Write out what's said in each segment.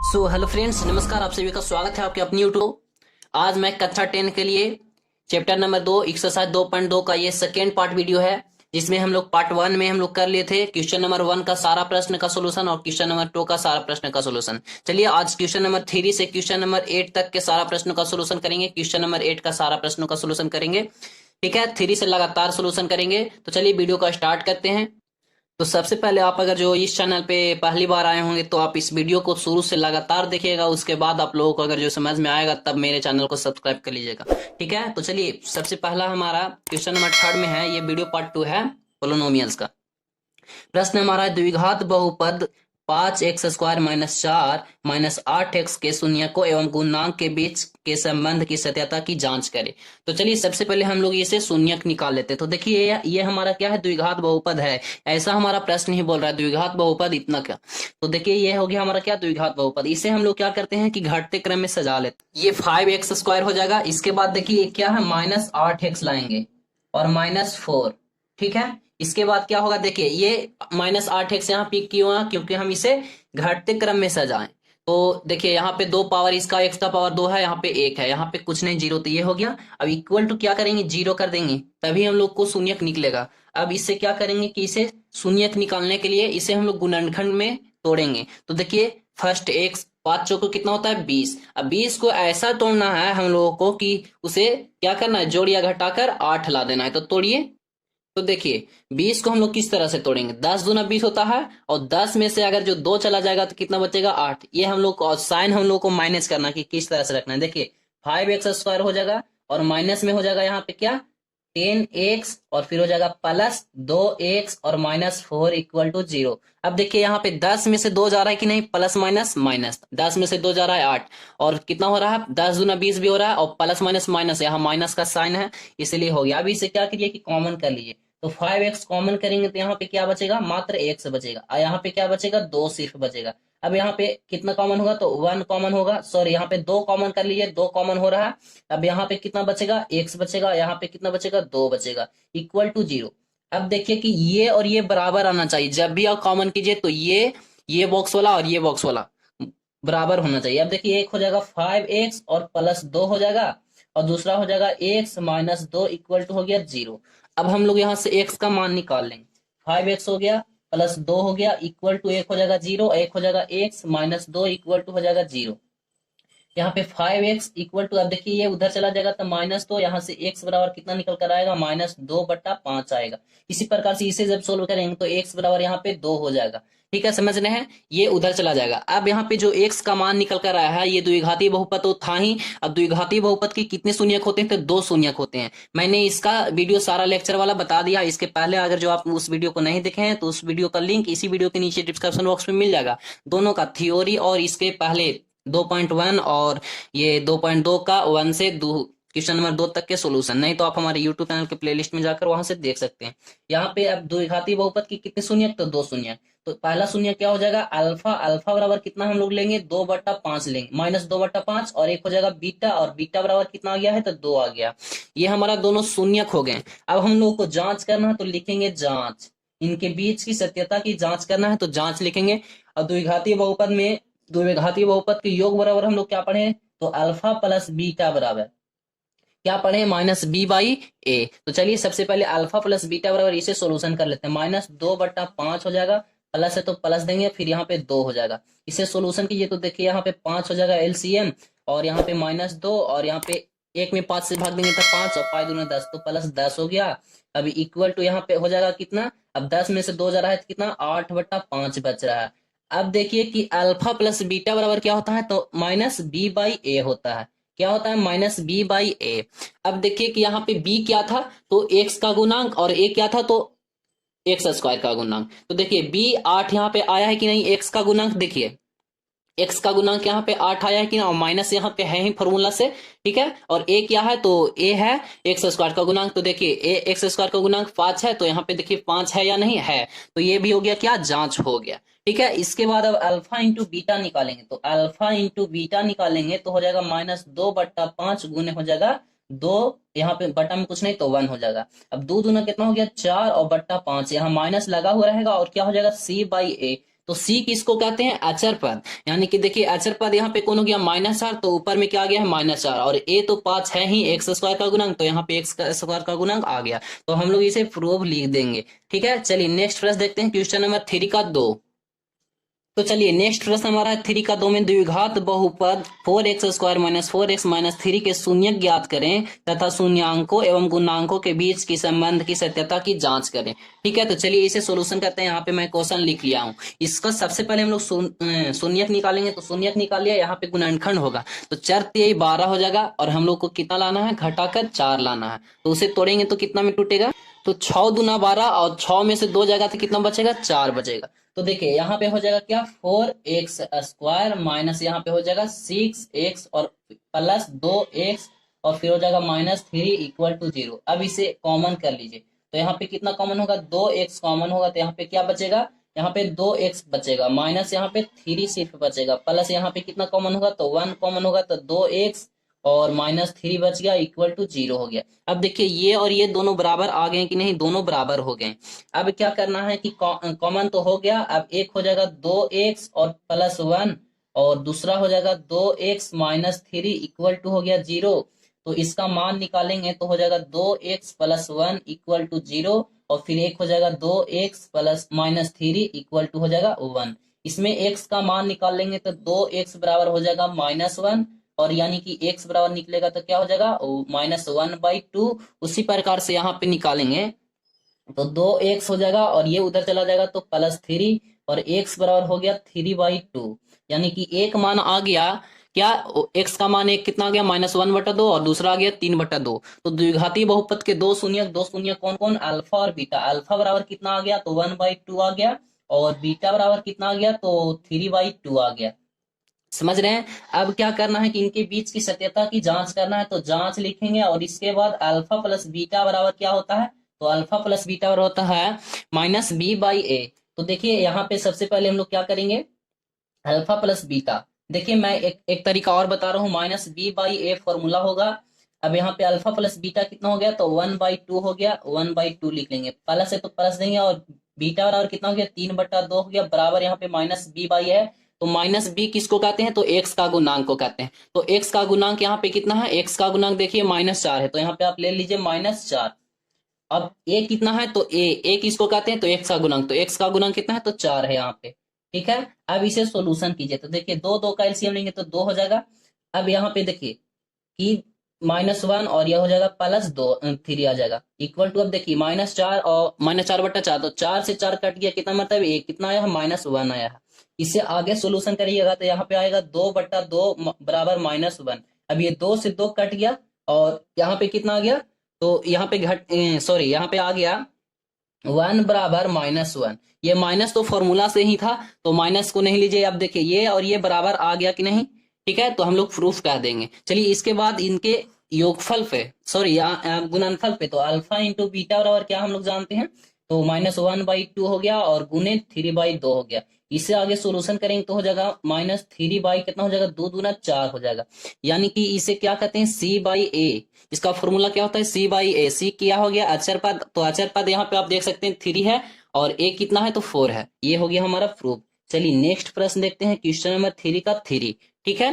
Hello friends, नमस्कार। आप सभी का स्वागत है आपके अपनी यूट्यूब। आज मैं कक्षा 10 के लिए चैप्टर नंबर 2 एक्सरसाइज 2.2 का ये सेकेंड पार्ट वीडियो है, जिसमें हम लोग पार्ट 1 में हम लोग कर लिए थे क्वेश्चन नंबर 1 का सारा प्रश्न का सोल्यूशन और क्वेश्चन नंबर 2 का सारा प्रश्न का सोल्यूशन। चलिए आज क्वेश्चन नंबर 3 से क्वेश्चन नंबर 8 तक के सारा प्रश्नों का सोल्यूशन करेंगे। क्वेश्चन नंबर 8 का सारा प्रश्नों का सोल्यूशन करेंगे, ठीक है। 3 से लगातार सोल्यूशन करेंगे। तो चलिए वीडियो का स्टार्ट करते हैं। तो सबसे पहले आप अगर जो इस चैनल पे पहली बार आए होंगे तो आप इस वीडियो को शुरू से लगातार देखिएगा। उसके बाद आप लोगों को अगर जो समझ में आएगा तब मेरे चैनल को सब्सक्राइब कर लीजिएगा, ठीक है। तो चलिए सबसे पहला हमारा क्वेश्चन नंबर 3 में है, ये वीडियो पार्ट 2 है पोलिनोमियल्स का। प्रश्न हमारा है, द्विघात बहुपद 5x² - 4 - 8x के शून्यकों एवं गुणांक के बीच के संबंध की सत्यता की जांच करें। तो चलिए सबसे पहले हम लोग इसे शून्यक निकाल लेते हैं। तो देखिए ये हमारा क्या है, द्विघात बहुपद है। ऐसा हमारा प्रश्न ही बोल रहा है द्विघात बहुपद इतना क्या। तो देखिए ये हो गया हमारा क्या, द्विघात बहुपद। इसे हम लोग क्या करते हैं कि घटते क्रम में सजा लेते हैं। ये 5x² हो जाएगा। इसके बाद देखिए क्या है, -8x लाएंगे और -4, ठीक है। इसके बाद क्या होगा, देखिए ये -8x यहाँ पिक क्यों है, क्योंकि हम इसे घटते क्रम में सजाएं। तो देखिए यहाँ पे 2 पावर, इसका x का पावर 2 है, यहाँ पे 1 है, यहाँ पे कुछ नहीं, 0। तो ये हो गया। अब इक्वल टू क्या करेंगे, 0 कर देंगे, तभी हम लोग को शून्यक निकलेगा। अब इससे क्या करेंगे कि इसे शून्यक निकालने के लिए इसे हम लोग गुणनखंड में तोड़ेंगे। तो देखिए फर्स्ट x 5 चौको कितना होता है, 20। अब 20 को ऐसा तोड़ना है हम लोगों को कि उसे क्या करना है, जोड़ या घटाकर 8 ला देना है। तो तोड़िए। तो देखिए 20 को हम लोग किस तरह से तोड़ेंगे, 10 दूना 20 होता है, और 10 में से अगर जो 2 चला जाएगा तो कितना बचेगा, 8। ये हम लोग को साइन हम लोग को माइनस करना कि किस तरह से रखना है। देखिए 5x² हो जाएगा और माइनस में हो जाएगा यहाँ पे क्या, 10x, और फिर हो जाएगा +2x और -4 = 0। अब देखिए यहाँ पे 10 में से 2 जा रहा है कि नहीं, प्लस माइनस माइनस, 10 में से 2 जा रहा है 8, और कितना हो रहा है, 10 दूना 20 भी हो रहा है, और प्लस माइनस माइनस, यहाँ माइनस का साइन है इसलिए हो गया। अब इसे क्या करिए कि कॉमन कर लीजिए। तो 5x कॉमन करेंगे तो यहाँ पे क्या बचेगा, मात्र x बचेगा, और यहाँ पे क्या बचेगा, 2 सिर्फ बचेगा। अब यहाँ पे कितना कॉमन होगा, तो 1 कॉमन होगा, सॉरी यहाँ पे 2 कॉमन कर लीजिए, 2 कॉमन हो रहा है। अब यहाँ पे कितना बचेगा, x बचेगा, यहाँ पे कितना बचेगा, 2 बचेगा, = 0। अब देखिए कि ये और ये बराबर आना चाहिए। जब भी आप कॉमन कीजिए तो ये बॉक्स वाला और ये बॉक्स वाला बराबर होना चाहिए। अब देखिए एक हो जाएगा 5x और +2 हो जाएगा, और दूसरा हो जाएगा x - 2 = हो गया 0। अब हम लोग यहाँ से x का मान निकाल लेंगे। 5x हो गया +2 हो गया = 1 हो जाएगा 0, 1 हो जाएगा x - 2 = हो जाएगा 0। यहाँ पे 5x = अब देखिए ये उधर चला जाएगा तो -2, यहाँ से x बराबर कितना निकल कर आएगा, -2/5 आएगा। इसी प्रकार से इसे जब सोल्व करेंगे तो x बराबर यहाँ पे 2 हो जाएगा, ठीक है, समझ रहे हैं। ये उधर चला जाएगा। अब यहाँ पे जो x का मान निकल कर आया है, ये द्विघाती बहुपद तो था ही। अब द्विघाती बहुपद के कितने शून्यक होते हैं, तो 2 शून्यक होते हैं। मैंने इसका वीडियो सारा लेक्चर वाला बता दिया। इसके पहले अगर जो आप उस वीडियो को नहीं देखे हैं तो उस वीडियो का लिंक इसी वीडियो के नीचे डिस्क्रिप्शन बॉक्स में मिल जाएगा। दोनों का थ्योरी और इसके पहले 2.1 और ये 2.2 का 1 से क्वेश्चन नंबर 2 तक के सॉल्यूशन, नहीं तो आप हमारे यूट्यूब चैनल के प्लेलिस्ट में जाकर वहां से देख सकते हैं। यहाँ पे अब द्विघाती बहुपद की कितने शून्यक, तो 2 शून्यक। तो पहला शून्यक क्या हो जाएगा, अल्फा। अल्फा बराबर कितना हम लोग लेंगे, 2/5 लेंगे, -2/5, और एक हो जाएगा बीटा, और बीटा बराबर कितना आ गया है, तो 2 आ गया। ये हमारा दोनों शून्यक हो गए। अब हम लोग को जांच करना है तो लिखेंगे जांच, इनके बीच की सत्यता की जांच करना है तो जांच लिखेंगे। और द्विघाती बहुपद के योग बराबर हम लोग क्या पढ़े, तो अल्फा प्लस बीटा बराबर क्या पढ़े, -b/a। तो चलिए सबसे पहले अल्फा प्लस बीटा बराबर इसे सोल्यूशन कर लेते हैं। -2/5 हो जाएगा, प्लस है तो प्लस देंगे, फिर यहाँ पे 2 हो जाएगा। इसे सोल्यूशन कीजिए तो देखिए यहाँ पे 5 हो जाएगा एलसीएम, और यहाँ पे -2, और यहाँ पे 1 में 5 से भाग देंगे तो 5, और 5 दूना 10, तो +10 हो गया। अभी = यहाँ पे हो जाएगा कितना, अब 10 में से 2 जा रहा है तो कितना, 8/5 बच रहा है। अब देखिए कि अल्फा प्लस बीटा बराबर क्या होता है, तो -b/a होता है। क्या होता है, -b/a। अब देखिए कि यहाँ पे b क्या था, तो x का गुणांक, और a क्या था, तो x² का गुणांक। तो देखिए b 8 यहाँ पे आया है कि नहीं, x का गुणांक देखिए, x का गुणांक यहाँ पे 8 आया है कि ना, और माइनस यहाँ पे है ही फॉर्मूला से, ठीक है। और a क्या है, तो a है x² का गुणांक। तो देखिए a x² का गुणांक 5 है, तो यहाँ पे देखिए 5 है या नहीं है, तो ये भी हो गया क्या, जांच हो गया, ठीक है। इसके बाद अब अल्फा इंटू बीटा निकालेंगे। तो अल्फा इंटू बीटा निकालेंगे तो हो जाएगा -2/5 गुने हो जाएगा 2, यहाँ पे बटा में कुछ नहीं तो 1 हो जाएगा। अब 2 दूना कितना हो गया, 4, और /5 यहाँ माइनस लगा हुआ रहेगा, और क्या हो जाएगा, c/a। तो सी किसको कहते हैं, अचर पद। यानी कि देखिए अचर पद यहाँ पे कौन हो गया, -4, तो ऊपर में क्या आ गया है, -4, और ए तो 5 है ही एक्स स्क्वायर का गुणांक, तो यहाँ पे एक्स स्क्वायर का गुणांक आ गया। तो हम लोग इसे प्रूफ लिख देंगे। ठीक है, चलिए नेक्स्ट प्रश्न देखते हैं, क्वेश्चन नंबर 3 का 2। तो चलिए नेक्स्ट प्रश्न हमारा है 3 का 2 में, द्विघात बहुपद 4x² - 4x - 3 के शून्यक ज्ञात करें तथा शून्यांकों एवं गुणांकों के बीच की संबंध की सत्यता की जांच करें। ठीक है, तो चलिए इसे सोल्यूशन करते हैं। यहाँ पे मैं क्वेश्चन लिख लिया हूँ। इसका सबसे पहले हम लोग शून्यक निकालेंगे, तो शून्यक निकाल लिया, यहाँ पे गुणनखंड होगा, तो 4 × 12 हो जाएगा, और हम लोग को कितना लाना है, घटाकर 4 लाना है। तो उसे तोड़ेंगे तो कितना में टूटेगा, तो 6 दूना 12, और 6 में से 2 जाएगा तो कितना बचेगा, 4 बचेगा। तो देखिए यहाँ पे हो जाएगा क्या, 4x² माइनस यहाँ पे हो जाएगा 6x और प्लस 2x, और फिर हो जाएगा -3 = 0। अब इसे कॉमन कर लीजिए, तो यहाँ पे कितना कॉमन होगा, 2x कॉमन होगा, तो यहाँ पे क्या बचेगा, यहाँ पे 2x बचेगा, माइनस यहाँ पे 3 सिर्फ बचेगा, प्लस यहाँ पे कितना कॉमन होगा, तो 1 कॉमन होगा, तो 2x और -3 बच गया, = 0 हो गया। अब देखिए ये और ये दोनों बराबर आ गए कि नहीं, दोनों बराबर हो गए। अब क्या करना है कि कॉमन तो हो गया, अब एक हो जाएगा 2x और +1, और दूसरा हो जाएगा 2x - 3 = हो गया 0। तो इसका मान निकालेंगे तो हो जाएगा 2x + 1 = 0, और फिर एक हो जाएगा 2x + -3 = हो जाएगा 1। इसमें x का मान निकाल लेंगे तो 2x बराबर हो जाएगा -1, और यानी कि x बराबर निकलेगा तो क्या हो जाएगा, -1/2। उसी प्रकार से यहाँ पे निकालेंगे तो 2x हो जाएगा, और ये उधर चला जाएगा तो +3, और x बराबर हो गया 3/2। यानी कि एक मान आ गया क्या, x का मान एक कितना आ गया, -1/2, और दूसरा आ गया 3/2। तो द्विघाती बहुपद के दो शून्यक कौन कौन, अल्फा और बीटा। अल्फा बराबर कितना आ गया, तो 1/2 आ गया, और बीटा बराबर कितना आ गया, तो 3/2 आ गया। समझ रहे हैं। अब क्या करना है कि इनके बीच की सत्यता की जांच करना है, तो जांच लिखेंगे, और इसके बाद अल्फा प्लस बीटा बराबर क्या होता है, तो अल्फा प्लस बीटा बराबर होता है -b/a। तो देखिए यहाँ पे सबसे पहले हम लोग क्या करेंगे, अल्फा प्लस बीटा। देखिए मैं एक तरीका और बता रहा हूँ, -b/a फॉर्मूला होगा। अब यहाँ पे अल्फा प्लस बीटा कितना हो गया, तो 1/2 हो गया, 1/2 लिख लेंगे, प्लस है तो प्लस देंगे, और बीटा बराबर कितना हो गया, 3/2 हो गया, बराबर यहाँ पे -b/a है। तो -b किसको कहते हैं, तो x का गुणांक को कहते हैं। तो x का गुणांक यहाँ पे कितना है, x का गुणांक देखिए -4 है, तो यहाँ पे आप ले लीजिए -4। अब a कितना है, तो a किसको कहते हैं, तो x का गुणांक, तो x का गुणांक कितना है, तो 4 है यहाँ पे। ठीक है, अब इसे सोल्यूशन कीजिए, तो देखिए 2 का एलसीएम लेंगे तो 2 हो जाएगा। अब यहाँ पे देखिए कि -1 और यह हो जाएगा +2 3 आ जाएगा, = अब देखिए -4 और -4/4, तो 4 से 4 कट गया, कितना मतलब एक कितना आया है, -1 आया है। इससे आगे सोल्यूशन करिएगा तो यहाँ पे आएगा 2/2 बराबर -1। अब ये 2 से 2 कट गया, और यहाँ पे कितना आ गया, तो यहाँ पे सॉरी यहाँ पे आ गया 1 बराबर -1। ये माइनस तो फॉर्मूला से ही था, तो माइनस को नहीं लीजिए। अब देखिए ये और ये बराबर आ गया कि नहीं, ठीक है, तो हम लोग प्रूफ कर देंगे। चलिए इसके बाद इनके योगफल पे, सॉरी गुणनफल पे, तो अल्फा इंटू बीटा बराबर क्या हम लोग जानते हैं, तो -1/2 हो गया, और गुने 3/2 हो गया। इससे आगे सोल्यूशन करेंगे तो हो जाएगा -3 कितना हो जाएगा, 2 दूना 4 हो जाएगा। यानी कि इसे क्या कहते हैं, c/a। इसका फॉर्मूला क्या होता है, c/a। c क्या हो गया, अचर पद, तो अचर पद यहाँ पे आप देख सकते हैं 3 है, और a कितना है, तो 4 है। ये हो गया हमारा प्रूफ। चलिए नेक्स्ट प्रश्न देखते हैं, क्वेश्चन नंबर 3 का 3। ठीक है,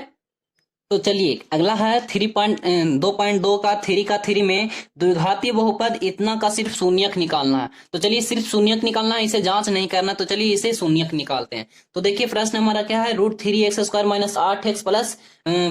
तो चलिए अगला है 2.2 का 3 में द्विघाती बहुपद इतना का सिर्फ शून्यक निकालना है। तो चलिए सिर्फ शून्यक निकालना है, इसे जांच नहीं करना, तो चलिए इसे शून्यक निकालते हैं। तो देखिए प्रश्न हमारा क्या है, √3x² - 8x +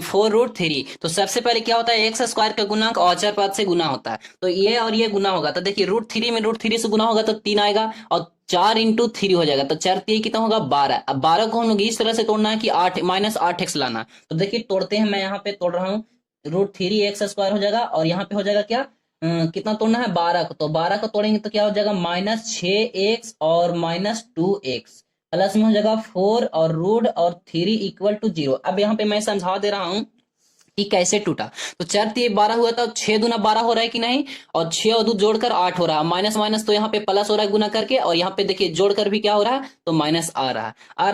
4√3। तो सबसे पहले क्या होता है, x² का गुणांक अचर पद से गुना होता है, तो ये और ये गुना होगा। तो देखिए √3 में √3 से गुना होगा तो 3 आएगा, और 4 × 3 हो जाएगा, तो 4 3 कितना होगा, 12। अब 12 को हम लोग इस तरह से तोड़ना है कि 8 -8x लाना है। तो देखिए तोड़ते हैं, मैं यहाँ पे तोड़ रहा हूँ, √3x² हो जाएगा, और यहाँ पे हो जाएगा क्या, कितना तोड़ना है, 12 को। तो 12 को तोड़ेंगे तो क्या हो जाएगा, -6x और -2x, प्लस में हो जाएगा 4 और रूट और 3 = 0। अब यहाँ पे मैं समझा दे रहा हूँ कि कैसे टूटा। तो 4 3 12 हुआ था, 6 दूना 12 हो रहा है कि नहीं, और 6 और 2 जोड़कर 8 हो रहा है, माइनस माइनस तो यहाँ पे प्लस हो रहा है गुना करके, और यहाँ पे देखिए जोड़कर भी क्या हो रहा है, तो माइनस आ रहा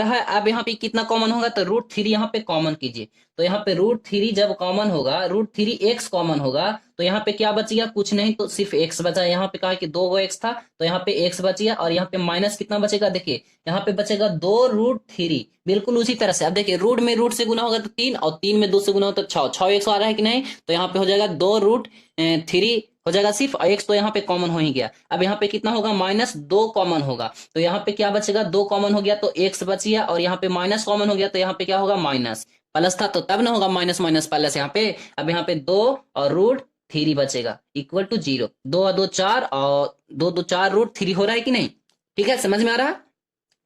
है। अब यहाँ पे कितना कॉमन होगा, तो √3 यहाँ पे कॉमन कीजिए, तो यहाँ पे √3 जब कॉमन होगा, √3x कॉमन होगा, तो यहाँ पे क्या बच गया, कुछ नहीं, तो सिर्फ x बचा। यहाँ पे कहा कि 2x था, तो यहाँ पे x बच गया, और यहाँ पे माइनस कितना बचेगा, देखिए यहाँ पे बचेगा 2√3। बिल्कुल उसी तरह से अब देखिए, रूट में रूट से गुना होगा तो 3, और 3 में 2 से गुना होगा तो 6, 6x आ रहा है कि नहीं, तो यहाँ पे हो जाएगा 2√3 हो जाएगा सिर्फ, और x तो यहाँ पे कॉमन हो ही गया। अब यहाँ पे कितना होगा, -2 कॉमन होगा, तो यहाँ पे क्या बचेगा, 2 कॉमन हो गया तो x बच गया, और यहाँ पे माइनस कॉमन हो गया तो यहाँ पे क्या होगा, माइनस। प्लस था तो तब ना होगा माइनस माइनस प्लस यहाँ पे। अब यहाँ पे 2 और √3 बचेगा इक्वल टू 0। 2 और 2 4, और 2 2 4 √3 हो रहा है कि नहीं, ठीक है, समझ में आ रहा।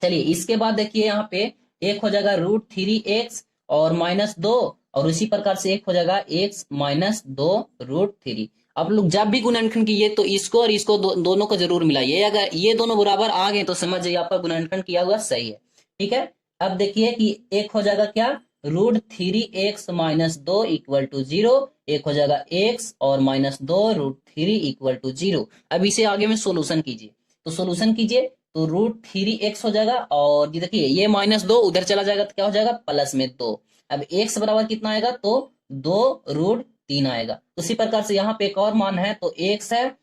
चलिए इसके बाद देखिए यहाँ पे एक हो जाएगा √3x और -2, और उसी प्रकार से एक हो जाएगा x -2 √3। आप लोग जब भी गुणनखंड कीजिए तो इसको और इसको दोनों को जरूर मिलाइए, अगर ये दोनों बराबर आ गए तो समझ जाइए आपका गुणनखंड किया हुआ सही है, ठीक है। अब देखिए कि एक हो जाएगा क्या, √3x -2 इक्वल टू 0, एक हो जाएगा x और -2 √3 इक्वल टू 0। अब इसे आगे में सोल्यूशन कीजिए, तो सोल्यूशन कीजिए तो √3x हो जाएगा, और ये देखिए ये -2 उधर चला जाएगा तो क्या हो जाएगा, +2। अब x बराबर कितना आएगा, तो 2√3 आएगा। उसी प्रकार से यहाँ पे एक और मान है, तो x है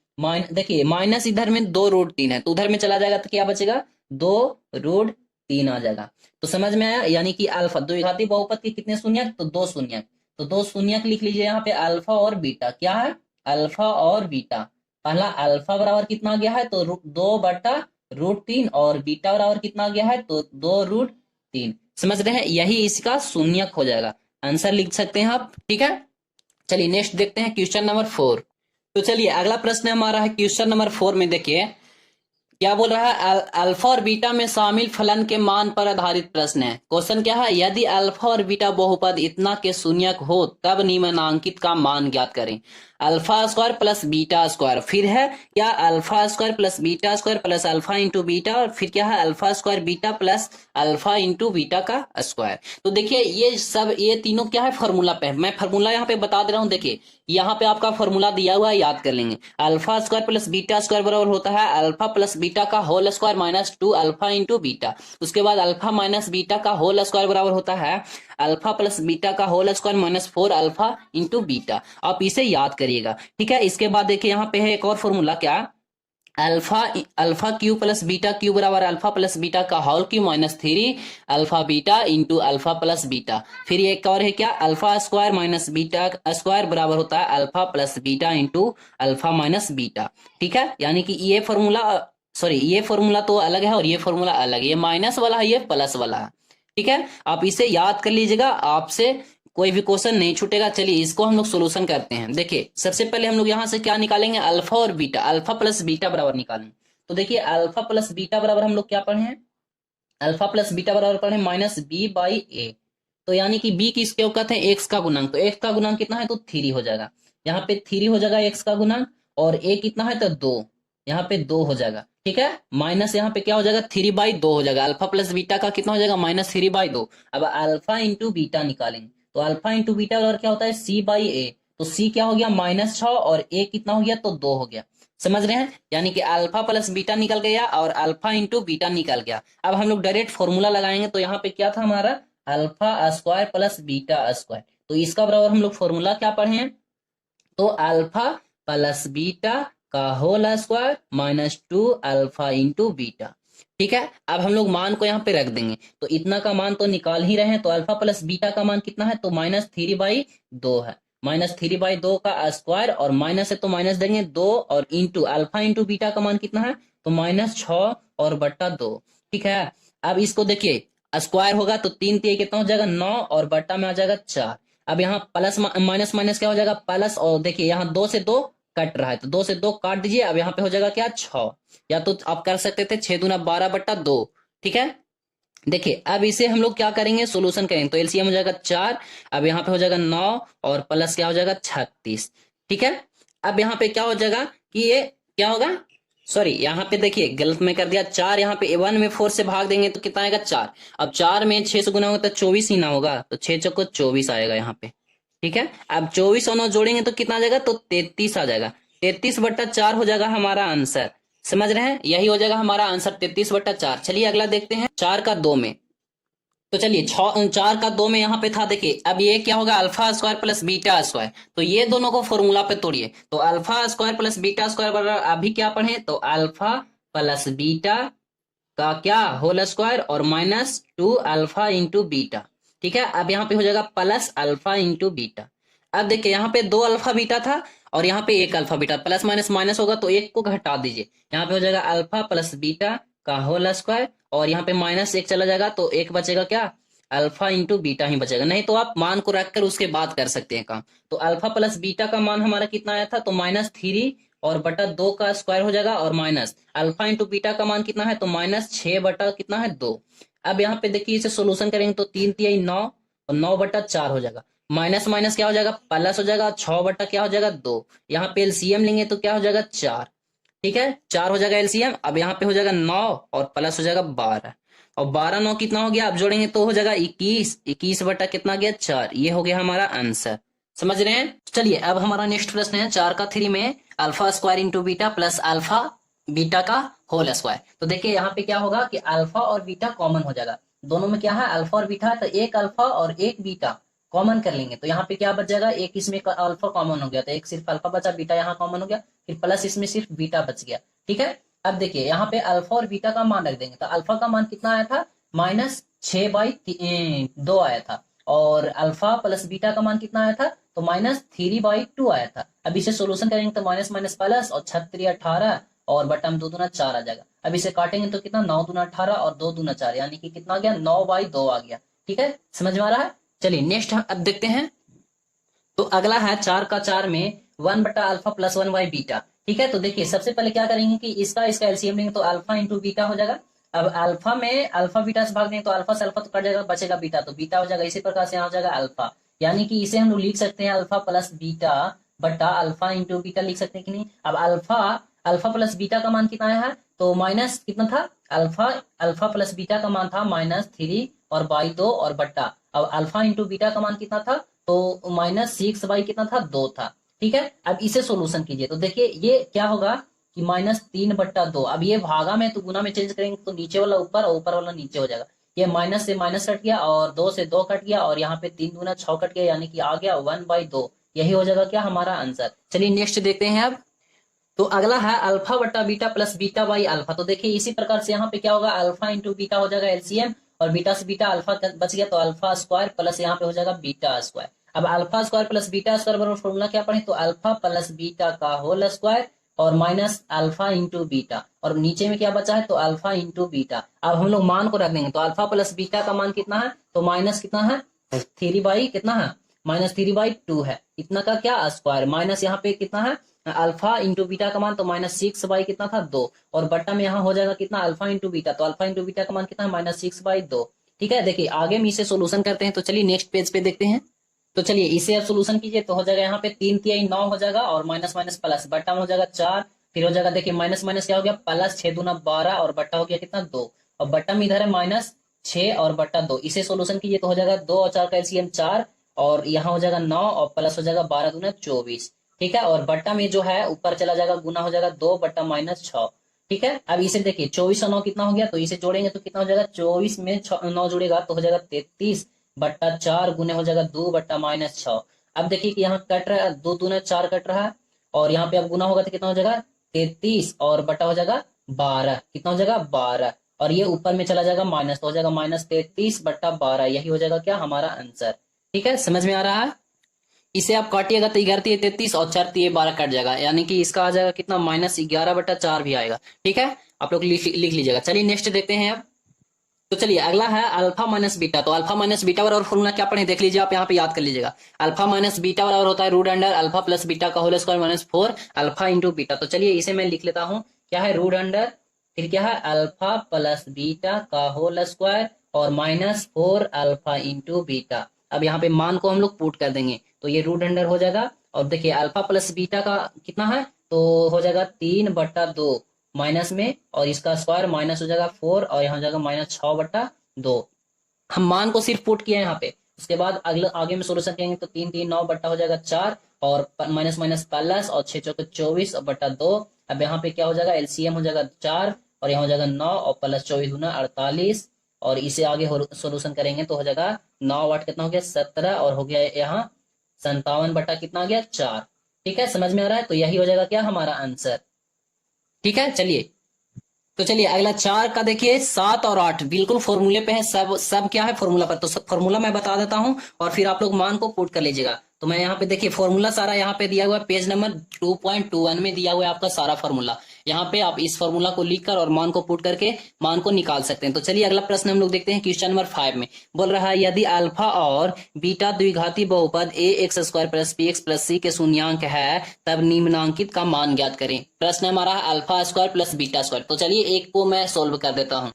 देखिए माइनस इधर में 2√3 है, तो उधर में चला जाएगा तो क्या बचेगा, 2√3 आ जाएगा। तो समझ में आया, यानी कि अल्फा द्विघाती बहुपद के कितने शून्यक, तो 2 शून्यक। तो 2 शून्यक लिख लीजिए यहाँ पे, अल्फा और बीटा। क्या है, अल्फा और बीटा। पहला अल्फा बराबर कितना आ गया है, तो 2/√3, और बीटा बराबर कितना आ गया है, तो 2√3। समझ रहे हैं, यही इसका शून्यक हो जाएगा, आंसर लिख सकते हैं आप, ठीक है। चलिए नेक्स्ट देखते हैं क्वेश्चन नंबर 4। तो चलिए अगला प्रश्न हमारा है क्वेश्चन नंबर 4 में, देखिए क्या बोल रहा है, अल्फा और बीटा में शामिल फलन के मान पर आधारित प्रश्न है। क्वेश्चन क्या है, यदि अल्फा और बीटा बहुपद इतना के शून्यक हो तब निम्नांकित का मान ज्ञात करें। Alpha square plus beta square, फिर है क्या, alpha square plus beta square plus alpha into beta, और फिर क्या है, alpha square beta plus alpha into beta का स्क्वायर। तो देखिए ये सब, ये तीनों क्या है, फॉर्मूला पे है। मैं फॉर्मूला यहाँ पे बता दे रहा हूँ, देखिए यहाँ पे आपका फॉर्मूला दिया हुआ है, याद कर लेंगे। Alpha square plus beta square बराबर होता है अल्फा प्लस बीटा का whole square -2 alpha into beta. उसके बाद अल्फा माइनस बीटा का होल स्क्वायर बराबर होता है अल्फा प्लस बीटा का whole square -4 alpha into beta. आप इसे याद करिएगा, ठीक है। इसके बाद देखिए यहाँ पे है एक और फॉर्मूला, क्या, alpha cube plus beta cube बराबर अल्फा प्लस बीटा का whole cube -3 alpha beta into alpha plus beta. फिर एक और है क्या, alpha square minus beta square बराबर होता है alpha plus beta into alpha minus beta, ठीक है। यानी कि ये फॉर्मूला, सॉरी ये फॉर्मूला तो अलग है और ये फॉर्मूला अलग है, ये माइनस वाला है, ये प्लस वाला है, ठीक है। आप इसे याद कर लीजिएगा, आपसे कोई भी क्वेश्चन नहीं छूटेगा। चलिए इसको हम लोग सोल्यूशन करते हैं। देखिए सबसे पहले हम लोग यहाँ से क्या निकालेंगे, अल्फा और बीटा, अल्फा प्लस बीटा बराबर निकालेंगे। तो देखिए अल्फा प्लस बीटा बराबर हम लोग क्या पढ़े हैं, अल्फा प्लस बीटा बराबर पढ़े -b/a। तो यानी कि b किसके औकात है, एक्स का गुणांक, तो एक्स का गुणांक कितना है, तो 3 हो जाएगा। यहाँ पे 3 हो जाएगा एक्स का गुणांक, और a कितना है, तो 2, यहाँ पे 2 हो जाएगा, ठीक है। माइनस यहाँ पे क्या हो जाएगा, 3/2 हो जाएगा। अल्फा प्लस बीटा का कितना हो जाएगा, -3/2। अब अल्फा इंटू बीटा निकालेंगे, तो अल्फा इंटू बीटा और क्या होता है, c/a। तो c क्या हो गया, -6, और a कितना हो गया, तो 2 हो गया। समझ रहे हैं, यानी कि अल्फा प्लस बीटा निकल गया और अल्फा इंटू बीटा निकल गया। अब हम लोग डायरेक्ट फॉर्मूला लगाएंगे, तो यहाँ पे क्या था हमारा, alpha square plus beta square. तो इसका बराबर हम लोग फॉर्मूला क्या पढ़े हैं, तो अल्फा प्लस बीटा का whole square -2 alpha into beta, ठीक है। अब हम लोग मान को यहाँ पे रख देंगे, तो इतना का मान तो निकाल ही रहे हैं। तो अल्फा प्लस बीटा का मान कितना है, तो -3/2 है। -3/2 का स्क्वायर, और माइनस है तो माइनस देंगे 2, और इंटू अल्फा इंटू बीटा का मान कितना है, तो -6 और बट्टा 2, ठीक है। अब इसको देखिए, स्क्वायर होगा तो 3 3 कितना हो जाएगा, 9, और बट्टा में आ जाएगा 4। अब यहाँ प्लस माइनस माइनस क्या हो जाएगा, प्लस, और देखिए यहाँ 2 से 2 कट रहा है, तो 2 से 2 काट दीजिए। अब यहाँ पे हो जाएगा क्या, 6, या तो आप कर सकते थे 6 दूना 12/2, ठीक है। देखिए अब इसे हम लोग क्या करेंगे, सोल्यूशन करेंगे, तो एलसीएम हो जाएगा 4। अब यहाँ पे हो जाएगा 9, और प्लस क्या हो जाएगा 36, ठीक है। अब यहाँ पे क्या हो जाएगा कि ये क्या होगा, सॉरी यहाँ पे देखिए गलत में कर दिया, 4 यहाँ पे 1 में 4 से भाग देंगे तो कितना आएगा, 4। अब 4 में 6 से गुना होगा तो 24 ही ना होगा, तो 6 चौको 24 आएगा यहाँ पे, ठीक है। अब 24 और 9 जोड़ेंगे तो कितना आ जाएगा, तो 33 आ जाएगा। 33/4 हो जाएगा हमारा आंसर। समझ रहे हैं, यही हो जाएगा हमारा आंसर 33/4। चलिए अगला देखते हैं, 4 का 2 में, तो चलिए 4 का 2 में यहाँ पे था, देखिए अब ये क्या होगा, alpha square plus beta square. तो ये दोनों को फॉर्मूला पे तोड़िए, तो alpha square plus beta square बराबर अभी क्या पढ़े, तो अल्फा प्लस बीटा का क्या होल स्क्वायर और -2 अल्फा इंटू बीटा। ठीक है, अब यहाँ पे हो जाएगा प्लस अल्फा इंटू बीटा। अब देखिए यहाँ पे 2 अल्फा बीटा था और यहाँ पे 1 alpha beta, plus minus minus होगा तो एक को घटा दीजिए, यहाँ पे हो जाएगा अल्फा प्लस बीटा का होल स्क्वायर और यहाँ पे -1 चला जाएगा तो एक बचेगा क्या, अल्फा इंटू बीटा ही बचेगा। नहीं तो आप मान को रखकर उसके बाद कर सकते हैं काम। तो अल्फा प्लस बीटा का मान हमारा कितना आया था, तो -3 और बटा 2 का स्क्वायर हो जाएगा और माइनस अल्फा इंटू बीटा का मान कितना है, तो -6 बटा कितना है 2। अब यहाँ पे देखिए इसे सोल्यूशन करेंगे तो 3 3 9 और 9 बटा 4 हो जाएगा, माइनस माइनस क्या हो जाएगा, प्लस हो जाएगा, 6 बटा क्या हो जाएगा 2। यहाँ पे एलसीएम लेंगे तो क्या हो जाएगा 4। ठीक है, 4 हो जाएगा एलसीएम। अब यहाँ पे हो जाएगा 9 और प्लस हो जाएगा 12 और 12 9 कितना हो गया, अब जोड़ेंगे तो हो जाएगा 21। 21 बटा कितना गया 4। ये हो गया हमारा आंसर। समझ रहे हैं। चलिए अब हमारा नेक्स्ट प्रश्न है 4 का 3 में alpha square into beta plus alpha beta का होल स्क्वायर। तो देखिए यहाँ पे क्या होगा कि अल्फा और बीटा कॉमन हो जाएगा, दोनों में क्या है अल्फा और बीटा है, तो एक अल्फा और एक बीटा कॉमन कर लेंगे तो यहाँ पे क्या बच जाएगा, एक इसमें अल्फा कॉमन हो गया तो एक सिर्फ अल्फा बचा, बीटा यहाँ कॉमन हो गया, फिर प्लस इसमें सिर्फ बीटा बच गया। ठीक है, अब देखिए यहाँ पे अल्फा और बीटा का मान रख देंगे तो अल्फा का मान कितना आया था, -6/2 आया था और अल्फा प्लस बीटा का मान कितना आया था, तो -3/2 आया था। अब इसे सोल्यूशन करेंगे तो माइनस माइनस प्लस और 6 18 और बटा में 2 दूना 4 आ जाएगा। अब इसे काटेंगे तो कितना 9 दूना 18 और 2 दूना 4 यानी कि कितना आ गया 9/2 आ गया। ठीक है, समझ में आ रहा है। चलिए नेक्स्ट अब देखते हैं। तो अगला है 4 का 4 में 1 बटा अल्फा प्लस 1/बीटा। ठीक है, तो देखिए सबसे पहले क्या करेंगे कि इसका एलसीएम लेंगे तो अल्फा इंटू बीटा हो जाएगा। अब अल्फा में अल्फा बीटा से भाग देंगे तो अल्फा से अल्फा तो कट जाएगा, बचेगा बीटा, तो बीटा हो जाएगा। इसी प्रकार से यहाँ हो जाएगा अल्फा, यानी कि इसे हम लोग लिख सकते हैं अल्फा प्लस बीटा बटा अल्फा इंटू बीटा लिख सकते हैं कि नहीं। अब अल्फा अल्फा प्लस बीटा का मान कितना आया है, तो माइनस कितना था, अल्फा अल्फा प्लस बीटा का मान था -3 और बाई 2 और बट्टा, अब अल्फा इंटू बीटा का मान कितना था, तो -6 बाई कितना था 2 था। ठीक है, अब इसे सोल्यूशन कीजिए तो देखिए ये क्या होगा कि -3/2। अब ये भागा में तो गुना में चेंज करेंगे तो नीचे वाला ऊपर और ऊपर वाला नीचे हो जाएगा। ये माइनस से माइनस कट गया और 2 से 2 कट गया और यहाँ पे 3 दूना 6 कट गया, यानी कि आ गया 1/2। यही हो जाएगा क्या हमारा आंसर। चलिए नेक्स्ट देखते हैं अब। तो अगला है अल्फा बटा beta plus beta by alpha. तो देखिए इसी प्रकार से यहाँ पे क्या होगा, अल्फा इंटू बीटा हो जाएगा एलसीएम और बीटा से बीटा अल्फा बच गया तो अल्फा स्क्वायर प्लस यहाँ पे हो जाएगा बीटा स्क्वायर। अब alpha square plus beta square बराबर फॉर्मूला क्या पढ़े, तो अल्फा प्लस बीटा का होल स्क्वायर और माइनस अल्फा इंटू बीटा और नीचे में क्या बचा है, तो अल्फा इंटू बीटा। अब हम लोग मान को रख देंगे तो अल्फा प्लस बीटा का मान कितना है, तो माइनस कितना है 3 कितना है -3/2 है, इतना का क्या स्क्वायर, माइनस यहाँ पे कितना है अल्फा इंटू बीटा का मान, तो -6 कितना था 2 और बट्टा में यहाँ हो जाएगा कितना अल्फा इंटू बीटा, तो अल्फा इंटू बीटा का मान कितना है -6/2। ठीक है, देखिए आगे में इसे सोल्यूशन करते हैं। तो चलिए नेक्स्ट पेज पे देखते हैं। तो चलिए इसे अब सोल्यूशन कीजिए तो हो जाएगा यहाँ पे 3 3 9 हो जाएगा और माइनस माइनस प्लस बट्टा में हो जाएगा 4, फिर हो जाएगा देखिए माइनस माइनस क्या हो गया प्लस 6 दूना 12 और बट्टा हो गया कितना 2 और बट्टा में इधर है -6 और बट्टा 2। इसे सोल्यूशन कीजिए तो हो जाएगा 2 और 4 का एलसीएम 4 और यहाँ हो जाएगा 9 और प्लस हो जाएगा 12 दूना 24। ठीक है, और बट्टा में जो है ऊपर चला जाएगा गुना हो जाएगा 2 बट्टा -6। ठीक है, अब इसे देखिए 24 और 9 कितना हो गया, तो इसे जोड़ेंगे तो कितना हो जाएगा 24 में 9 जुड़ेगा तो हो जाएगा 33 बट्टा 4 गुने हो जाएगा 2 बट्टा -6। अब देखिए कि यहाँ कट रहा है 2 दूना 4 कट रहा है और यहाँ पे अब गुना होगा तो कितना हो जाएगा 33 और बट्टा हो जाएगा 12, कितना हो जाएगा 12 और ये ऊपर में चला जाएगा माइनस तो हो जाएगा -33 बट्टा 12। यही हो जाएगा क्या हमारा आंसर। ठीक है, समझ में आ रहा है। इसे आप काटिएगा तो 11 33 और 4 12 कट जाएगा, यानी कि इसका आ जाएगा कितना -11 बट्टा 4 भी आएगा। ठीक है, आप लोग लिख लीजिएगा। चलिए नेक्स्ट देखते हैं अब। तो चलिए अगला है अल्फा माइनस बीटा। तो अल्फा माइनस बीटा बराबर फॉर्मूला क्या पढ़े देख लीजिए, आप यहाँ पे याद कर लीजिएगा। अल्फा माइनस बीटा बराबर होता है root under alpha plus beta का whole square -4 alpha into beta. तो चलिए इसे मैं लिख लेता हूँ, क्या है रूट अंडर फिर क्या है अल्फा प्लस बीटा का होल स्क्वायर और -4 अल्फा इंटू बीटा। अब यहाँ पे मान को हम लोग पुट कर देंगे तो ये रूट अंडर हो जाएगा और देखिए अल्फा प्लस बीटा का कितना है, तो हो जाएगा 3/2 माइनस में और इसका स्क्वायर माइनस हो जाएगा 4 और यहाँ हो जाएगा -6/2। हम मान को सिर्फ पुट किया यहाँ पे, उसके बाद अगले आगे में सोल्यूशन करेंगे तो 3 3 9 बट्टा हो जाएगा 4 और माइनस माइनस प्लस और 6 चौके 24 और बट्टा 2। अब यहाँ पे क्या हो जाएगा एलसीएम हो जाएगा 4 और यहाँ हो जाएगा 9 और प्लस 24 दूना 48 और इसे आगे सोल्यूशन करेंगे तो हो जाएगा 9 8 कितना हो गया 17 और हो गया यहाँ 57 बटा कितना हो गया 4। ठीक है, समझ में आ रहा है? तो यही हो जाएगा क्या हमारा आंसर। ठीक है, चलिए तो चलिए अगला 4 का देखिए 7 और 8 बिल्कुल फॉर्मूले पे है, सब सब क्या है फॉर्मूला पर। तो सब फॉर्मूला मैं बता देता हूं और फिर आप लोग मान को पुट कर लीजिएगा। तो मैं यहाँ पे देखिए फॉर्मूला सारा यहाँ पे दिया हुआ है, पेज नंबर 2.21 में दिया हुआ है आपका सारा फॉर्मूला। यहाँ पे आप इस फॉर्मूला को लिखकर और मान को पुट करके मान को निकाल सकते हैं। तो चलिए अगला प्रश्न हम लोग देखते हैं, क्वेश्चन नंबर 5 में बोल रहा है यदि अल्फा और बीटा द्विघाती बहुपद a x square plus b x plus c के शून्यांक है तब निम्नांकित का मान ज्ञात करें। प्रश्न हमारा है alpha square plus beta square. तो चलिए एक को मैं सोल्व कर देता हूं।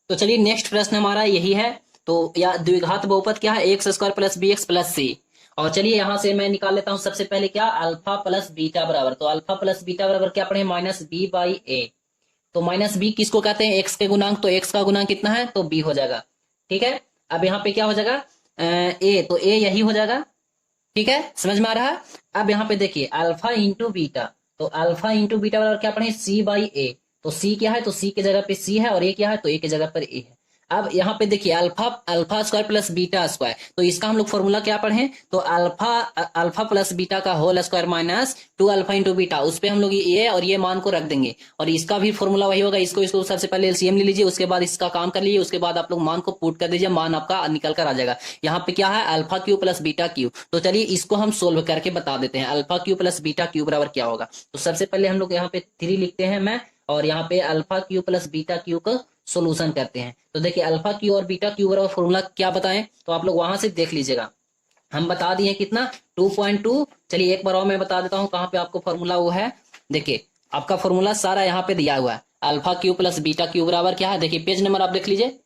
तो चलिए नेक्स्ट प्रश्न हमारा यही है। तो या द्विघात बहुपद क्या है x square plus b x plus c. और चलिए यहां से मैं निकाल लेता हूं सबसे पहले क्या अल्फा प्लस बीटा बराबर, तो अल्फा प्लस बीटा बराबर क्या पढ़े माइनस बी बाई ए। तो माइनस बी किसको कहते हैं एक्स के गुणांक, तो एक्स का गुणांक कितना है तो बी हो जाएगा। ठीक है, अब यहाँ पे क्या हो जाएगा ए, तो ए यही हो जाएगा। ठीक है, समझ में आ रहा है? अब यहाँ पे देखिए अल्फा इंटू बीटा, तो अल्फा इंटू बीटा बराबर क्या पढ़े सी बाई ए। तो सी क्या है तो सी के जगह पे सी है और ए क्या है तो ए के जगह पर ए है। अब यहाँ पे देखिए alpha alpha square plus beta square, तो इसका हम लोग फॉर्मूला क्या पढ़े तो अल्फा अल्फा प्लस बीटा का whole square minus 2 alpha into beta, उस पे हम लोग ये और ये मान को रख देंगे और इसका भी फॉर्मूला वही होगा। इसको सबसे पहले एलसीएम ले लीजिए, उसके बाद इसका काम कर लीजिए, उसके बाद आप लोग मान को पुट कर दीजिए, मान आपका निकल कर आ जाएगा। यहाँ पे क्या है alpha cube plus beta Q. तो चलिए इसको हम सोल्व करके बता देते हैं alpha cube plus beta cube बराबर क्या होगा। तो सबसे पहले हम लोग यहाँ पे 3 लिखते हैं मैं, और यहाँ पे alpha cube plus beta Q का सोल्यूशन करते हैं। तो देखिए अल्फा क्यू और बीटा क्यू बराबर फॉर्मूला क्या बताएं तो आप लोग वहां से देख लीजिएगा। हम बता दिए कितना 2.2। चलिए एक बार और मैं बता देता हूं कहां पे आपको फॉर्मूला वो है। देखिए आपका फॉर्मूला सारा यहाँ पे दिया हुआ है, alpha cube plus beta cube बराबर क्या है, देखिए पेज नंबर आप देख लीजिए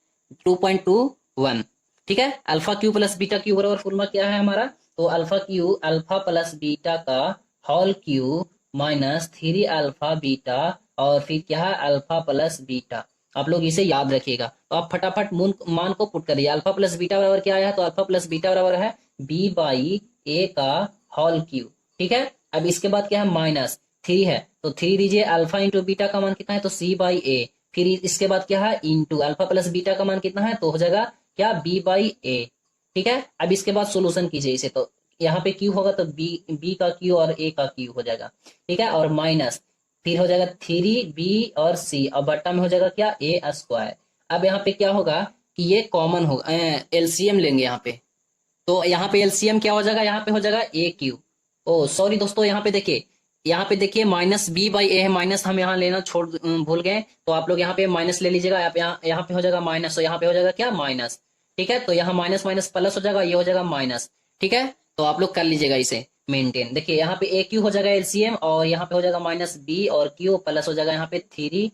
2.21। ठीक है, alpha cube plus beta cube बराबर फॉर्मूला क्या है हमारा, तो alpha cube alpha plus beta का whole cube minus 3 alpha beta और फिर क्या है अल्फा प्लस बीटा। आप लोग इसे याद रखिएगा। तो आप फटाफट मान को पुट करिए। अल्फा प्लस बीटा बराबर क्या आया, तो अल्फा प्लस बीटा बराबर है बी बाई ए का होल क्यू। ठीक है, अब इसके बाद क्या है माइनस 3 है, तो 3 दीजिए, अल्फा इंटू बीटा का मान कितना है तो सी बाई ए, फिर इसके बाद क्या है इंटू अल्फा प्लस बीटा का मान कितना है तो हो जाएगा क्या बी बाई ए। ठीक है, अब इसके बाद सोल्यूशन कीजिए इसे, तो यहाँ पे क्यू होगा तो बी का क्यू और ए का क्यू हो जाएगा। ठीक है, और माइनस फिर हो जाएगा 3b और c और बट्टा में हो जाएगा क्या ए स्क्वायर। अब यहाँ पे क्या होगा कि ये कॉमन होगा, एलसीएम लेंगे यहाँ पे। तो यहाँ पे एलसीएम क्या हो जाएगा, यहाँ पे हो जाएगा ए क्यू। ओ सॉरी दोस्तों, यहाँ पे देखिए माइनस बी बाई ए है, माइनस हम यहाँ लेना भूल गए, तो आप लोग यहाँ पे माइनस ले लीजिएगा। यहाँ पे हो जाएगा माइनस, तो यहाँ पे हो जाएगा क्या माइनस। ठीक है, तो यहाँ माइनस माइनस प्लस हो जाएगा, ये हो जाएगा माइनस। ठीक है, तो आप लोग कर लीजिएगा इसे मेंटेन। देखिए यहाँ पे ए क्यू हो जाएगा एलसीएम और यहाँ पे हो जाएगा माइनस बी और क्यू प्लस हो जाएगा यहाँ पे 3a।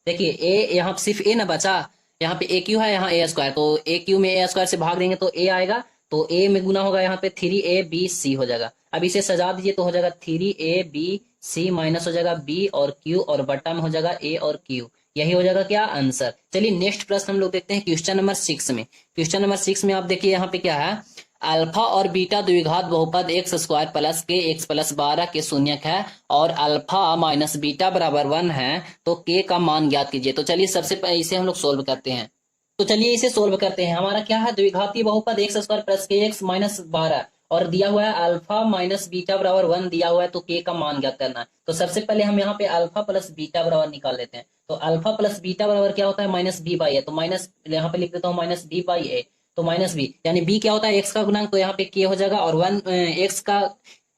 देखिए ए यहाँ सिर्फ ए ना बचा, यहाँ पे ए क्यू है यहाँ ए स्क्वायर, तो ए क्यू में ए स्क्वायर से भाग देंगे तो ए आएगा, तो ए में गुना होगा यहाँ पे 3ab हो जाएगा। अब इसे सजा दीजिए तो हो जाएगा 3ab माइनस हो जाएगा बी और क्यू और बट्टा में हो जाएगा ए और क्यू। यही हो जाएगा क्या आंसर। चलिए नेक्स्ट प्रश्न हम लोग देखते हैं क्वेश्चन नंबर 6 में। क्वेश्चन नंबर 6 में आप देखिए यहाँ पे क्या है, अल्फा और बीटा द्विघात बहुपद एक्स स्क्वायर प्लस के एक्स प्लस 12 के शून्यक है और अल्फा माइनस बीटा बराबर 1 है, तो के का मान ज्ञात कीजिए। तो चलिए सबसे पहले इसे हम लोग सोल्व करते हैं। तो चलिए इसे सोल्व करते हैं। हमारा क्या है द्विघाती बहुपद एक्स स्क्वायर प्लस के एक्स माइनस 12 और दिया हुआ है अल्फा माइनस बीटा बराबर 1 दिया हुआ है, तो के का मान ज्ञात करना है। तो सबसे पहले हम यहाँ पे अल्फा प्लस बीटा बराबर निकाल लेते हैं। तो अल्फा प्लस बीटा बराबर क्या होता है माइनस बी बाई ए, तो माइनस यहाँ पे लिख देता हूँ माइनस बी बाई ए, तो माइनस बी यानी बी क्या होता है एक्स का गुणांक, तो यहाँ पे के हो जाएगा और 1 एक्स का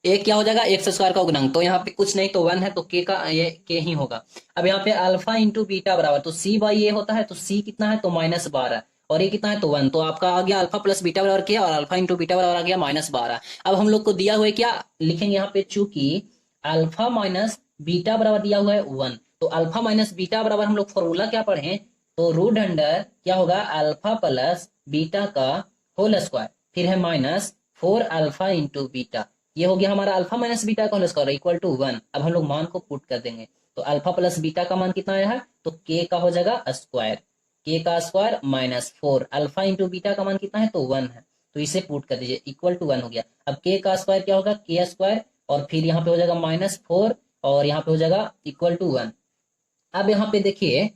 ए क्या हो जाएगा एक्स स्क्वायर का गुणांक, तो यहाँ पे कुछ नहीं तो 1 है, तो के का ये के ही होगा। अब यहाँ पे अल्फा इंटू बीटा बराबर, तो सी बाई ए होता है, तो सी कितना है तो माइनस 12 और ये कितना है तो 1, तो आपका आ गया अल्फा प्लस बीटा बराबर क्या और अल्फा इंटू बीटा बराबर आ गया माइनस 12। अब हम लोग को दिया हुआ है क्या लिखेंगे यहाँ पे, चूंकि अल्फा माइनस बीटा बराबर दिया हुआ है 1, तो अल्फा माइनस बीटा बराबर हम लोग फॉर्मूला क्या पढ़े, तो रूट अंडर क्या होगा अल्फा प्लस बीटा का होल स्क्वायर, फिर है माइनस 4 अल्फा इंटू बीटा, ये हो गया हमारा अल्फा माइनस बीटा का होल स्क्वायर इक्वल टू 1। अब हम लोग मान को पुट कर देंगे, तो अल्फा प्लस बीटा का मान कितना आया है, तो के का हो जाएगा स्क्वायर, के का square minus 4 alpha into beta का मान कितना है तो 1 है, तो इसे पुट कर दीजिए इक्वल टू 1 हो गया। अब के का स्क्वायर क्या होगा के स्क्वायर और फिर यहाँ पे हो जाएगा माइनस 4 और यहाँ पे हो जाएगा इक्वल टू 1। अब यहाँ पे देखिए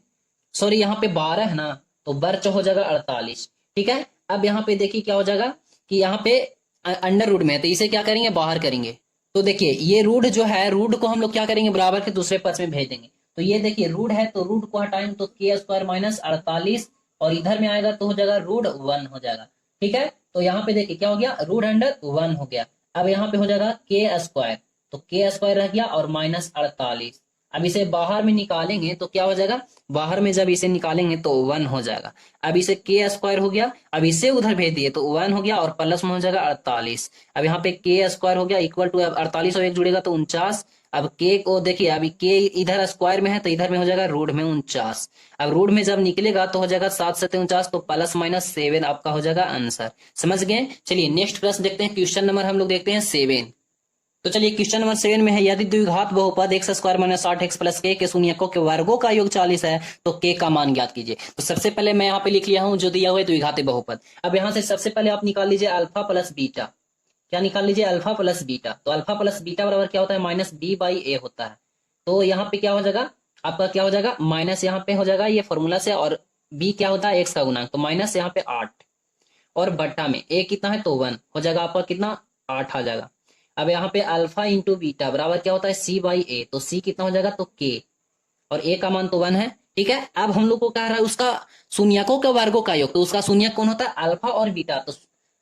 सॉरी यहाँ पे 12 है ना, तो वर्च हो जाएगा 48। ठीक है, अब यहाँ पे देखिए क्या हो जाएगा कि यहाँ पे अंडर रूट में है, तो इसे क्या करेंगे, बाहर करेंगे। तो देखिए ये रूट जो है, रूट को हम लोग क्या करेंगे, बराबर के दूसरे पक्ष में भेज देंगे। तो ये देखिए रूट है, तो रूट को हटाएंगे तो के स्क्वायर माइनस 48, और इधर में आएगा तो हो जाएगा रूट 1 हो जाएगा। ठीक है, तो यहाँ पे देखिए क्या हो गया, रूट अंडर 1 हो गया। अब यहाँ पे हो जाएगा के स्क्वायर, तो के स्क्वायर रह गया और माइनस 48। अब इसे बाहर में निकालेंगे तो क्या हो जाएगा, बाहर में जब इसे निकालेंगे तो 1 हो जाएगा। अब इसे के स्क्वायर हो गया, अब इसे उधर भेज दिए तो 1 हो गया, और प्लस में हो जाएगा 48। अब यहाँ पे के स्क्वायर हो गया इक्वल टू, अब 48 और 1 जुड़ेगा तो 49। अब के को देखिए, अभी के इधर स्क्वायर में है तो इधर में हो जाएगा रूट में 49। अब रूट में जब निकलेगा तो हो जाएगा 7 7 49, तो प्लस माइनस 7 आपका हो जाएगा आंसर। समझ गए। चलिए नेक्स्ट प्रश्न देखते हैं, क्वेश्चन नंबर हम लोग देखते हैं 7। तो चलिए क्वेश्चन नंबर 7 में है, यदि द्विघात बहुपद x square minus 8x plus के शून्यकों के वर्गों का योग 40 है तो के का मान ज्ञात कीजिए। तो सबसे पहले मैं यहाँ पे लिख लिया हूं जो दिया हुआ है द्विघाती बहुपद। अब यहाँ से सबसे पहले आप निकाल लीजिए अल्फा प्लस बीटा। क्या निकाल लीजिए, अल्फा प्लस बीटा। तो अल्फा प्लस बीटा बराबर क्या होता है, माइनस बी बाई ए होता है। तो यहाँ पे क्या हो जाएगा आपका, क्या हो जाएगा, माइनस यहाँ पे हो जाएगा ये फॉर्मूला से, और बी क्या होता है, एक्स का गुणांक, तो माइनस यहाँ पे 8, और बट्टा में ए कितना है तो 1 हो जाएगा आपका, कितना 8 आ जाएगा। अब यहाँ पे अल्फा इंटू बीटा बराबर क्या होता है, सी बाई ए, तो सी कितना हो जाएगा तो के, और ए का मान तो 1 है। ठीक है, अब हम लोग को कह रहा है उसका शून्यकों के वर्गों का योग, तो उसका शून्यक कौन होता है, अल्फा और बीटा। तो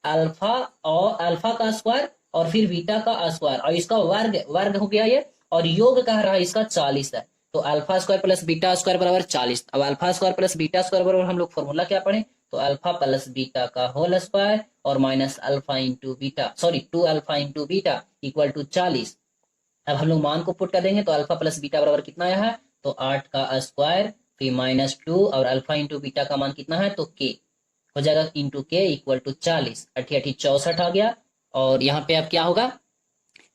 अल्फा और अल्फा का स्क्वायर और फिर बीटा का स्क्वायर, और इसका वर्ग वर्ग हो गया ये, और योग कह रहा है इसका 40 है। तो alpha square plus beta square बराबर 40। अब alpha square plus beta square बराबर हम लोग फॉर्मूला क्या पढ़े, तो अल्फा प्लस बीटा का होल स्क्वायर और minus alpha into beta, sorry 2 alpha into beta equal to 40। अब हम लोग मान को पुट कर देंगे तो अल्फा प्लस बीटा बराबर कितना आया है, तो 8 का स्क्वायर फिर माइनस 2, और अल्फा इंटू बीटा का मान कितना है तो के हो जाएगा, इंटू के इक्वल टू 40, 88 64 आ गया, और यहाँ पे अब क्या होगा,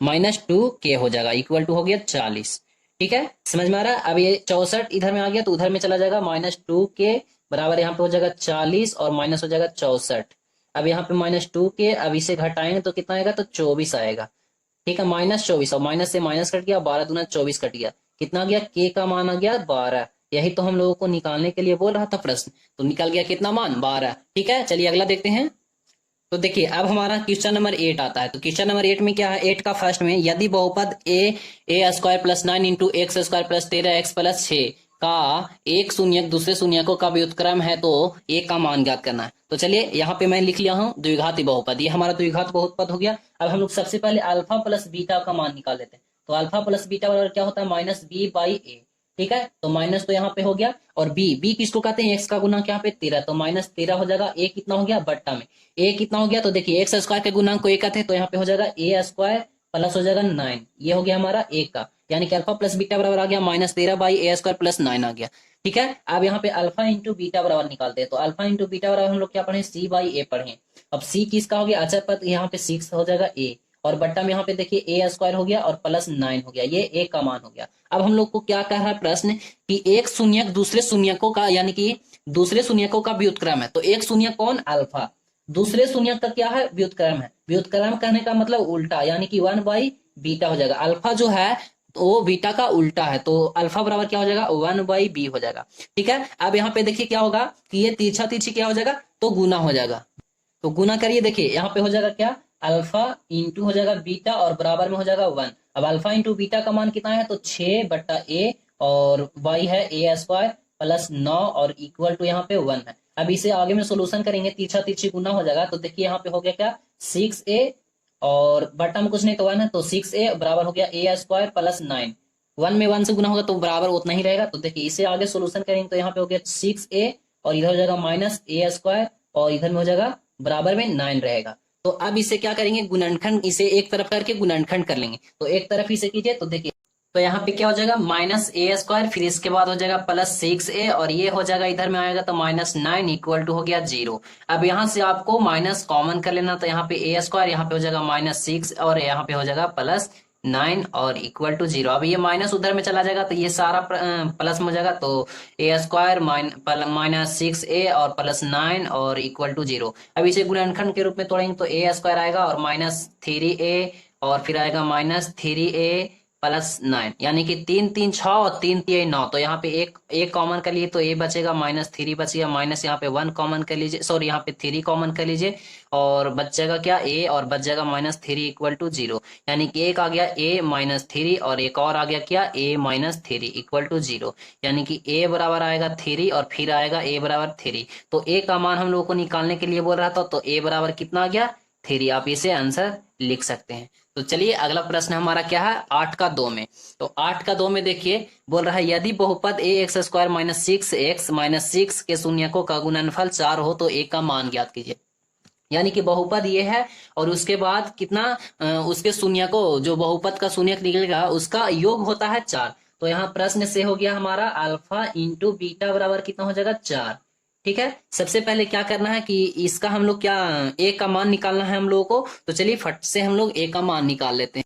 माइनस 2 के हो जाएगा, इक्वल टू हो गया 40। ठीक है, समझ में आ रहा है। अब ये 64 इधर में आ गया तो उधर में चला जाएगा, माइनस 2 के बराबर यहाँ पे हो जाएगा 40, और माइनस हो जाएगा 64। अब यहाँ पे माइनस 2 के, अब इसे घटाएंगे तो कितना आएगा, तो 24 आएगा। ठीक है, माइनस 24, और माइनस से माइनस कट गया, 12 दूना 24 कट गया, कितना आ गया, के का मान आ गया 12। यही तो हम लोगों को निकालने के लिए बोल रहा था प्रश्न, तो निकल गया कितना मान, 12। ठीक है, चलिए अगला देखते हैं। तो देखिए अब हमारा क्वेश्चन नंबर 8 आता है। तो क्वेश्चन नंबर 8 में क्या है, 8 का फर्स्ट में, यदि बहुपद a square plus 9 into x square plus 13x plus 6 का एक शून्यक दूसरे शून्यकों का व्युत्क्रम है तो ए का मान ज्ञात करना है। तो चलिए यहाँ पे मैं लिख लिया हूँ द्विघाती बहुपद, ये हमारा द्विघात बहुपद हो गया। अब हम लोग सबसे पहले अल्फा प्लस बीटा का मान निकाल लेते हैं। तो अल्फा प्लस बीटा बराबर क्या होता है, माइनस बी बाई ए। ठीक है, तो माइनस तो यहाँ पे हो गया, और बी किसको कहते हैं, एक्स का गुणांक यहाँ पे 13, तो माइनस 13 हो जाएगा। ए कितना हो गया, बट्टा में ए कितना हो गया, तो देखिए एक्स स्क्वायर के गुणांक को ए कहते हैं, तो यहाँ पे हो जाएगा ए स्क्वायर प्लस हो जाएगा 9, ये हो गया हमारा ए का, यानी कि अल्फा प्लस बीटा बराबर आ गया minus 13 by A square plus 9 आ गया। ठीक है, अब यहाँ पे अल्फा इंटू बीटा बराबर निकालते हैं। तो अल्फा इंटू बीटा बराबर हम लोग क्या पढ़े, सी बाई ए पढ़े। अब सी किसका हो गया, अचर पद, यहाँ पे 6 हो जाएगा ए, और बट्टा में यहाँ पे देखिए ए स्क्वायर हो गया और प्लस 9 हो गया, ये ए का मान हो गया। अब हम लोग को क्या कह रहा है प्रश्न कि एक शून्यक दूसरे शून्यकों का, यानी कि दूसरे शून्यकों का व्युत्क्रम है। तो एक शून्यक कौन, अल्फा, दूसरे शून्यक का क्या है, व्युत्क्रम है। व्युत्क्रम कहने का मतलब उल्टा, यानी कि 1 बाई बीटा हो जाएगा। अल्फा जो है तो बीटा का उल्टा है, तो अल्फा बराबर क्या हो जाएगा, 1 बाई बी हो जाएगा। ठीक है, अब यहाँ पे देखिए क्या होगा कि ये तिरछा तिरछी क्या हो जाएगा, तो गुना हो जाएगा। तो गुना करिए, देखिए यहाँ पे हो जाएगा क्या, अल्फा इंटू हो जाएगा बीटा और बराबर में हो जाएगा 1। अब अल्फा इंटू बीटा का मान कितना है, तो 6 बट्टा ए, और वाई है ए स्क्वायर प्लस 9, और इक्वल टू यहाँ पे 1 है। अब इसे आगे में सोल्यूशन करेंगे, तिरछा तिरछी गुना हो जाएगा। तो देखिए यहाँ पे हो गया क्या, 6a, और बट्टा में कुछ नहीं तो 1 है, तो 6a बराबर हो गया ए स्क्वायर प्लस 9। 1 में 1 से गुना होगा तो बराबर उतना ही रहेगा। तो देखिए इसे आगे सोल्यूशन करेंगे तो यहाँ पे हो गया 6a, और इधर हो जाएगा माइनस ए स्क्वायर, और इधर में हो जाएगा बराबर में 9 रहेगा। तो अब इसे क्या करेंगे, गुणनखंड, इसे एक तरफ करके गुणनखंड कर लेंगे। तो एक तरफ इसे कीजिए, तो देखिए तो यहाँ पे क्या हो जाएगा, माइनस ए स्क्वायर, फिर इसके बाद हो जाएगा प्लस 6a, और ये हो जाएगा इधर में आएगा तो माइनस 9 इक्वल टू हो गया 0। अब यहाँ से आपको माइनस कॉमन कर लेना, तो यहाँ पे ए स्क्वायर, यहाँ पे हो जाएगा माइनस 6, और यहाँ पे हो जाएगा प्लस 9 और इक्वल टू 0। अब ये माइनस उधर में चला जाएगा तो ये सारा प्लस में हो जाएगा, तो ए स्क्वायर माइनस 6a और प्लस 9 और इक्वल टू 0। अब इसे गुणनखंड के रूप में तोड़ेंगे तो ए स्क्वायर आएगा और माइनस 3a, और फिर आएगा माइनस 3a +9, यानी कि 3 3 6 और 3 3 9। तो यहाँ पे एक कॉमन कर लिए तो ए बचेगा, -3 बचेगा, माइनस यहाँ पे 1 कॉमन कर लीजिए, सॉरी यहाँ पे 3 कॉमन कर लीजिए और बच जाएगा क्या ए, और बच जाएगा -3 = 0। यानी कि एक आ गया a -3 और एक और आ गया क्या a -3 = 0। यानी कि a बराबर आएगा 3 और फिर आएगा a बराबर 3। तो a का मान हम लोगों को निकालने के लिए बोल रहा था, तो a बराबर कितना आ गया 3। आप इसे आंसर लिख सकते हैं। तो चलिए अगला प्रश्न हमारा क्या है 8 का 2 में। तो 8 का 2 में देखिए बोल रहा है यदि बहुपद ax² - 6x - 6 के शून्यकों का गुणनफल 4 हो तो a का मान ज्ञात कीजिए। यानी कि बहुपद ये है और उसके बाद कितना उसके शून्यकों, जो बहुपद का शून्यक निकलेगा उसका योग होता है 4। तो यहाँ प्रश्न से हो गया हमारा अल्फा इंटू बीटा बराबर कितना हो जाएगा 4। ठीक है, सबसे पहले क्या करना है कि इसका हम लोग क्या ए का मान निकालना है हम लोगों को। तो चलिए फट से हम लोग ए का मान निकाल लेते हैं।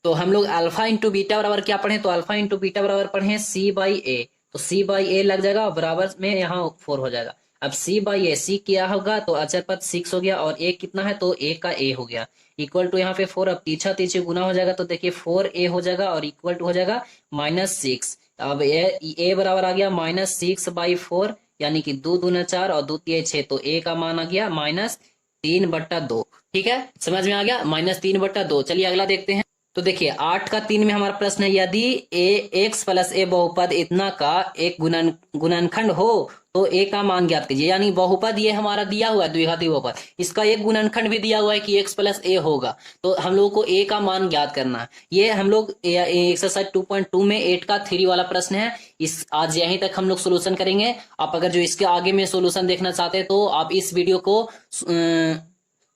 तो हम लोग अल्फा इंटू बीटा बराबर क्या पढ़े, तो अल्फा इंटू बीटा बराबर पढ़े c/a। तो c/a लग जाएगा, बराबर में यहाँ 4 हो जाएगा। अब c/a, c क्या होगा तो अचर पद 6 हो गया और a कितना है तो a का a हो गया, इक्वल टू यहाँ पे 4। अब पीछा पीछे गुना हो जाएगा तो देखिए 4a हो जाएगा और इक्वल टू हो जाएगा -6। अब a बराबर आ गया -6/4, यानी कि 2 दूना 4 और 2 तिया 6। तो a का मान आ गया -3/2। ठीक है, समझ में आ गया, -3/2। चलिए अगला देखते हैं। तो देखिए 8 का 3 में हमारा प्रश्न है यदि ax + a बहुपद इतना का एक गुणनखंड हो तो a का मान ज्ञात कीजिए। यानी बहुपद ये हमारा दिया हुआ है द्विघाती बहुपद, इसका एक गुणनखंड भी दिया हुआ है कि x + a होगा। तो हम लोगों को a का मान ज्ञात करना है। ये हम लोग एक्सरसाइज 2.2 में 8 का 3 वाला प्रश्न है। इस आज यहीं तक हम लोग सोल्यूशन करेंगे। आप अगर जो इसके आगे में सोल्यूशन देखना चाहते हैं तो आप इस वीडियो को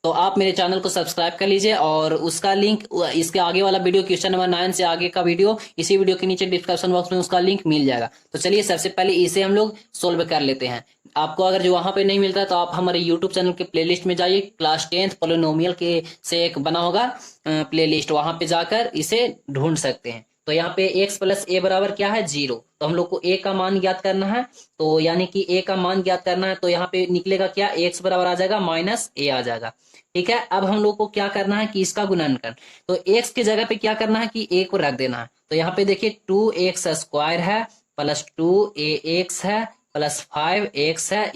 तो आप मेरे चैनल को सब्सक्राइब कर लीजिए और उसका लिंक, इसके आगे वाला वीडियो क्वेश्चन नंबर 9 से आगे का वीडियो इसी वीडियो के नीचे डिस्क्रिप्शन बॉक्स में उसका लिंक मिल जाएगा। तो चलिए सबसे पहले इसे हम लोग सोल्व कर लेते हैं। आपको अगर जो वहां पे नहीं मिलता तो आप हमारे यूट्यूब चैनल के प्लेलिस्ट में जाइए, क्लास 10th पोलिनोमियल के से एक बना होगा प्लेलिस्ट, वहां पे जाकर इसे ढूंढ सकते हैं। तो यहाँ पे x + a बराबर क्या है 0। तो हम लोग को a का मान ज्ञात करना है। तो यानी कि a का मान ज्ञात करना है तो यहाँ पे निकलेगा क्या, x बराबर आ जाएगा -a आ जाएगा। ठीक है, अब हम लोग को क्या करना है कि इसका गुणनखंड, तो x की जगह पे क्या करना है कि a को रख देना है। तो यहाँ पे देखिए 2x² है +2ax है +5x है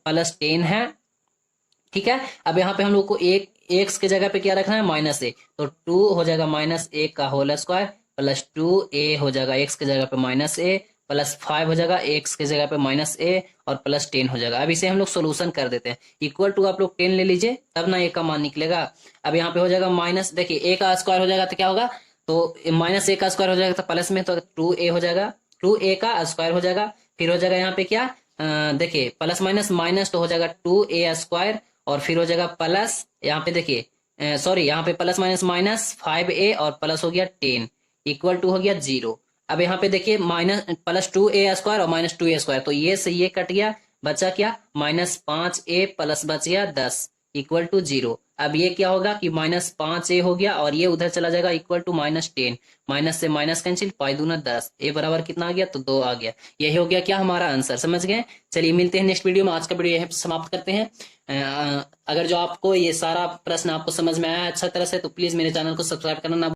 +10 है। ठीक है, अब यहाँ पे हम लोग को एक x की जगह पे क्या रखना है -a। तो 2 हो जाएगा -a का होल स्क्वायर +2a हो जाएगा x की जगह पे -a +5 हो जाएगा x की जगह पे -a और +10 हो जाएगा। अब इसे हम लोग सोल्यूशन कर देते हैं। इक्वल टू आप लोग 10 ले लीजिए तब ना a का मान निकलेगा। अब यहाँ पे हो जाएगा माइनस, देखिए a का स्क्वायर हो जाएगा तो क्या होगा, तो -a का स्क्वायर हो जाएगा तो प्लस में, तो 2a हो जाएगा, 2a का स्क्वायर हो जाएगा। फिर हो जाएगा यहाँ पे क्या, देखिए प्लस माइनस माइनस तो हो जाएगा 2a² और फिर हो जाएगा प्लस, यहाँ पे देखिए सॉरी यहाँ पे प्लस माइनस माइनस 5a और प्लस हो गया 10 इक्वल टू हो गया 0। अब यहाँ पे देखिए +2a² और -2a², तो ये से ये कट गया, बचा क्या -5a प्लस बच गया 10 इक्वल टू 0। अब ये क्या होगा कि -5a हो गया और ये उधर चला जाएगा इक्वल टू -10, माइनस से माइनस कैंसिल, 5 दूना 10, a बराबर कितना आ गया तो 2 आ गया। यही हो गया क्या हमारा आंसर, समझ गए। चलिए मिलते हैं नेक्स्ट वीडियो में, आज का वीडियो यहीं समाप्त करते हैं। अगर जो आपको ये सारा प्रश्न आपको समझ में आया अच्छा तरह से तो प्लीज मेरे चैनल को सब्सक्राइब करना ना